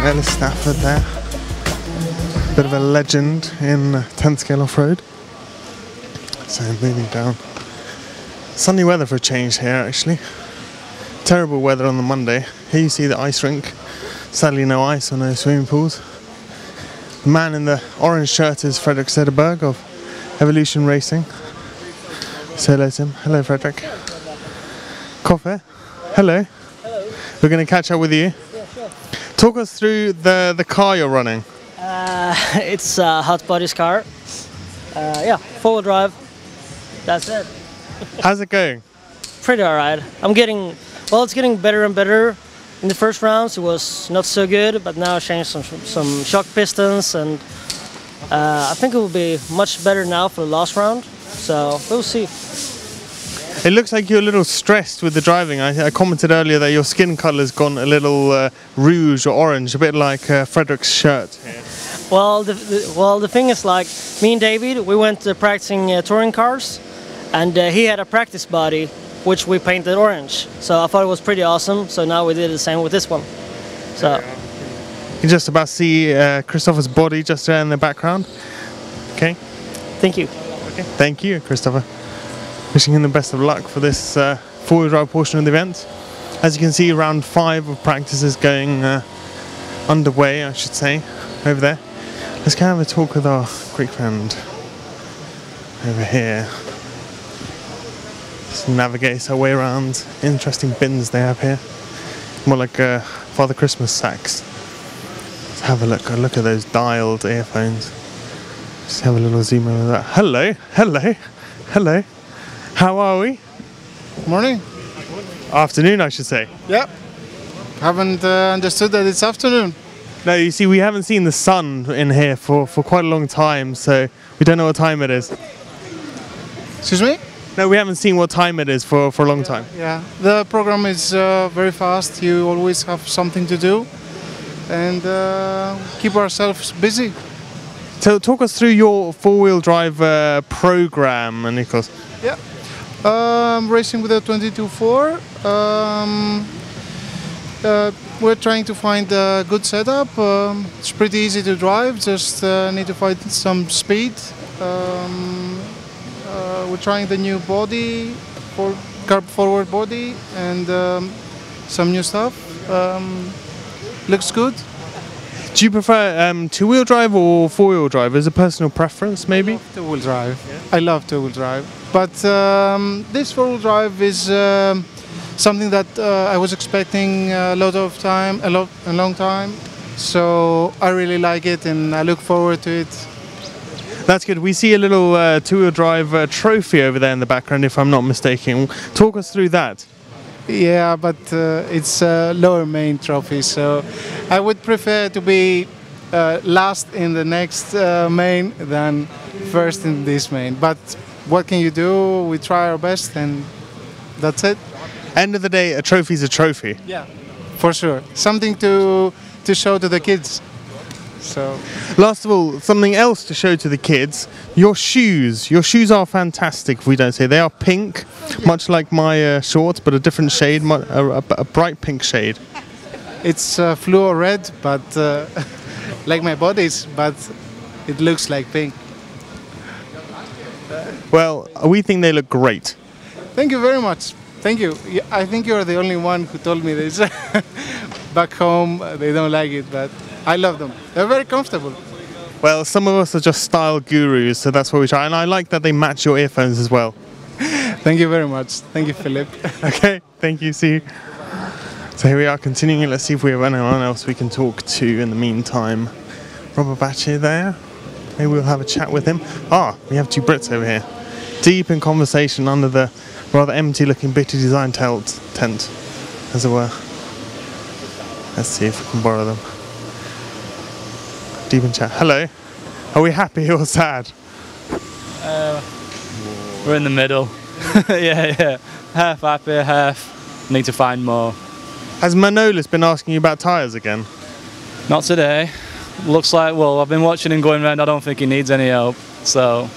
Ellis Stafford there. Bit of a legend in 10th scale off-road. So moving down. Sunny weather for a change here actually. Terrible weather on the Monday. Here you see the ice rink. Sadly no ice or no swimming pools. The man in the orange shirt is Fredrik Söderberg of Evolution Racing. Say hello to him. Hello Fredrik. Coffee. Hello. Hello. We're going to catch up with you. Yeah, sure. Talk us through the car you're running. It's a hot bodies car. Yeah, 4-wheel drive. That's it. How's it going? Pretty alright. It's getting better and better. In the first rounds it was not so good, but now I changed some shock pistons, and I think it will be much better now for the last round. So we'll see. It looks like you're a little stressed with the driving. I commented earlier that your skin colour's gone a little rouge or orange, a bit like Fredrik's shirt. Well, the thing is, like, me and David, we went practicing touring cars, and he had a practice body which we painted orange. So I thought it was pretty awesome. So now we did the same with this one. So you can just about see Christopher's body just there in the background. Okay. Thank you. Okay. Thank you, Christopher. Wishing him the best of luck for this four-wheel drive portion of the event. As you can see, round 5 of practice is going underway, I should say, over there. Let's go have a talk with our Greek friend over here. Just navigate our way around. Interesting bins they have here. More like Father Christmas sacks. Let's have a look. Look at those dialed earphones. Just have a little zoom over that. Hello, hello, hello. How are we? Morning. Afternoon, I should say. Yep. Haven't understood that it's afternoon. No, you see, we haven't seen the sun in here for quite a long time, so we don't know what time it is. Excuse me? No, we haven't seen what time it is for a long time. Yeah, the program is very fast. You always have something to do, and keep ourselves busy. So talk us through your four-wheel drive program, Nikos. Yeah. Racing with a 22.4. We're trying to find a good setup. It's pretty easy to drive, just need to find some speed. We're trying the new body, carb forward body, and some new stuff. Looks good. Do you prefer two-wheel drive or four-wheel drive? As a personal preference, maybe? Two-wheel drive. Yeah. I love two-wheel drive. But this four-wheel drive is something that I was expecting a long time. So I really like it, and I look forward to it. That's good. We see a little two-wheel drive trophy over there in the background, if I'm not mistaken. Talk us through that. Yeah, but it's a lower main trophy, so I would prefer to be last in the next main than first in this main. But what can you do? We try our best, and that's it. End of the day, a trophy's a trophy. Yeah, for sure. Something to show to the kids. So, last of all, something else to show to the kids. Your shoes. Your shoes are fantastic, if we don't say. They are pink, much like my shorts, but a different shade, a bright pink shade. It's fluo red, but like my body's, but it looks like pink. Well, we think they look great. Thank you very much. Thank you. I think you're the only one who told me this. Back home, they don't like it, but I love them. They're very comfortable. Well, some of us are just style gurus, so that's what we try. And I like that they match your earphones as well. Thank you very much. Thank you, Philip. Okay, thank you. See you. So here we are continuing. Let's see if we have anyone else we can talk to in the meantime. Robert Batcher there. Maybe we'll have a chat with him. Ah, we have 2 Brits over here. Deep in conversation under the rather empty-looking Bitty design tent, as it were. Let's see if we can borrow them. Deep in chat. Hello. Are we happy or sad? We're in the middle. yeah. Half happy, half need to find more. Has Manolis been asking you about tyres again? Not today. Looks like, well, I've been watching him going around. I don't think he needs any help, so.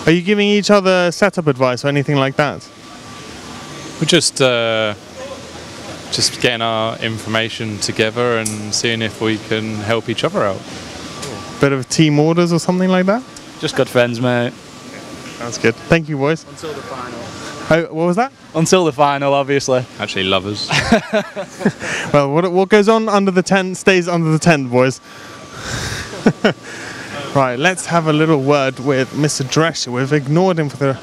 Are you giving each other setup advice or anything like that? We just just getting our information together and seeing if we can help each other out. Bit of team orders or something like that? Just good friends, mate. That's good. Thank you, boys. Until the final. Oh, what was that? Until the final, obviously. Actually, lovers. Well, what goes on under the tent stays under the tent, boys. Right, let's have a little word with Mr. Drescher. We've ignored him for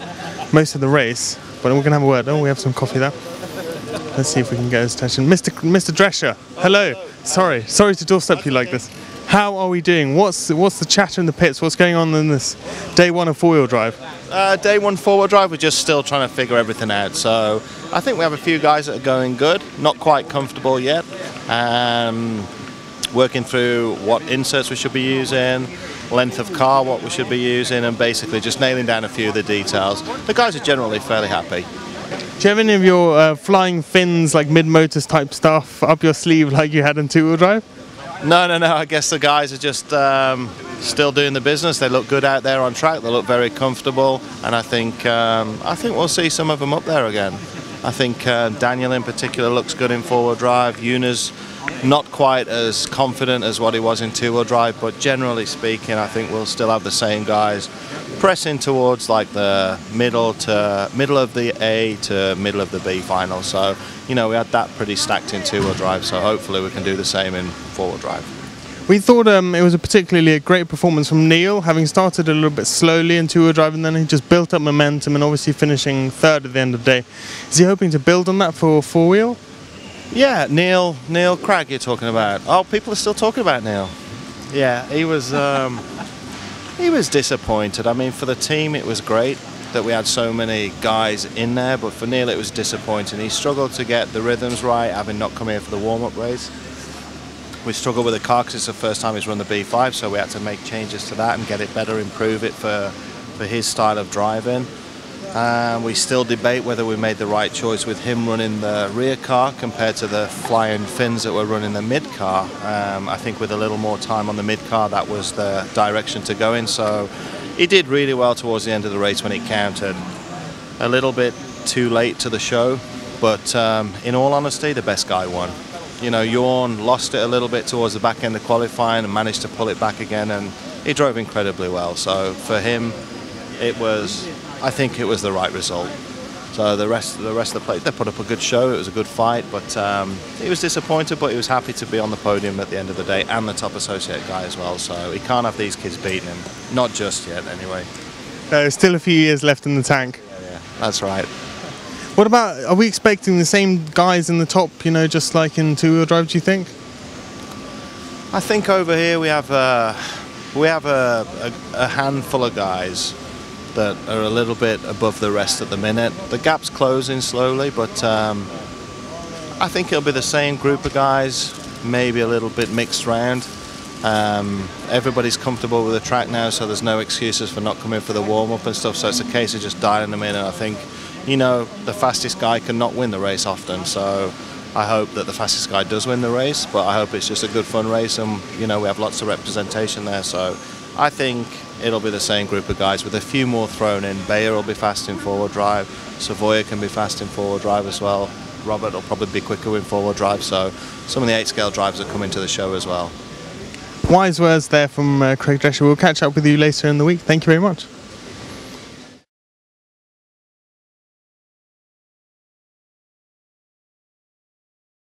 most of the race, but we're going to have a word. Oh, we have some coffee there. Let's see if we can get his attention. Mr. Drescher, hello. Sorry to doorstep you like this. How are we doing? What's the chatter in the pits? What's going on in this day one of four-wheel drive? Day one four-wheel drive, we're just still trying to figure everything out. So I think we have a few guys that are going good, not quite comfortable yet. Working through what inserts we should be using, length of car, what we should be using, and basically just nailing down a few of the details. The guys are generally fairly happy. Do you have any of your flying fins, like mid-motors type stuff, up your sleeve like you had in two-wheel drive? No. I guess the guys are just still doing the business. They look good out there on track. They look very comfortable, and I think we'll see some of them up there again. I think Daniel in particular looks good in four-wheel drive. Yuna's not quite as confident as what he was in two-wheel drive, but generally speaking, I think we'll still have the same guys pressing towards like the middle of the A to middle of the B final. So, we had that pretty stacked in two-wheel drive, so hopefully we can do the same in four-wheel drive. We thought it was particularly a great performance from Neil, having started a little bit slowly in two-wheel drive, and then he just built up momentum and obviously finishing third at the end of the day. Is he hoping to build on that for four-wheel? Yeah, Neil Cragg you're talking about. Oh, people are still talking about Neil. Yeah, he was disappointed. I mean, for the team it was great that we had so many guys in there, but for Neil it was disappointing. He struggled to get the rhythms right, having not come here for the warm-up race. We struggled with the car because it's the first time he's run the B5, so we had to make changes to that and get it better, improve it for his style of driving. We still debate whether we made the right choice with him running the rear car compared to the flying fins that were running the mid car. I think with a little more time on the mid car, that was the direction to go in. So he did really well towards the end of the race when it counted. A little bit too late to the show, but in all honesty, the best guy won. Jorn lost it a little bit towards the back end of qualifying and managed to pull it back again, and he drove incredibly well. So for him, I think it was the right result. So the rest of the plate, they put up a good show. It was a good fight, but he was disappointed, but he was happy to be on the podium at the end of the day and the top associate guy as well. So he can't have these kids beating him, not just yet anyway. There's still a few years left in the tank. Yeah, that's right. What about, are we expecting the same guys in the top, just like in two-wheel drive, do you think? I think over here we have a handful of guys that are a little bit above the rest at the minute. The gap's closing slowly, but I think it'll be the same group of guys, maybe a little bit mixed round. Everybody's comfortable with the track now, so there's no excuses for not coming for the warm-up and stuff, so it's a case of just dialing them in, and I think the fastest guy cannot win the race often, so I hope that the fastest guy does win the race, but I hope it's just a good fun race, and we have lots of representation there, so I think it'll be the same group of guys with a few more thrown in. Bayer will be fast in forward drive, Savoya can be fast in forward drive as well, Robert will probably be quicker in forward drive, so some of the 8-scale drivers are coming to the show as well. Wise words there from Craig Drescher. We'll catch up with you later in the week. Thank you very much.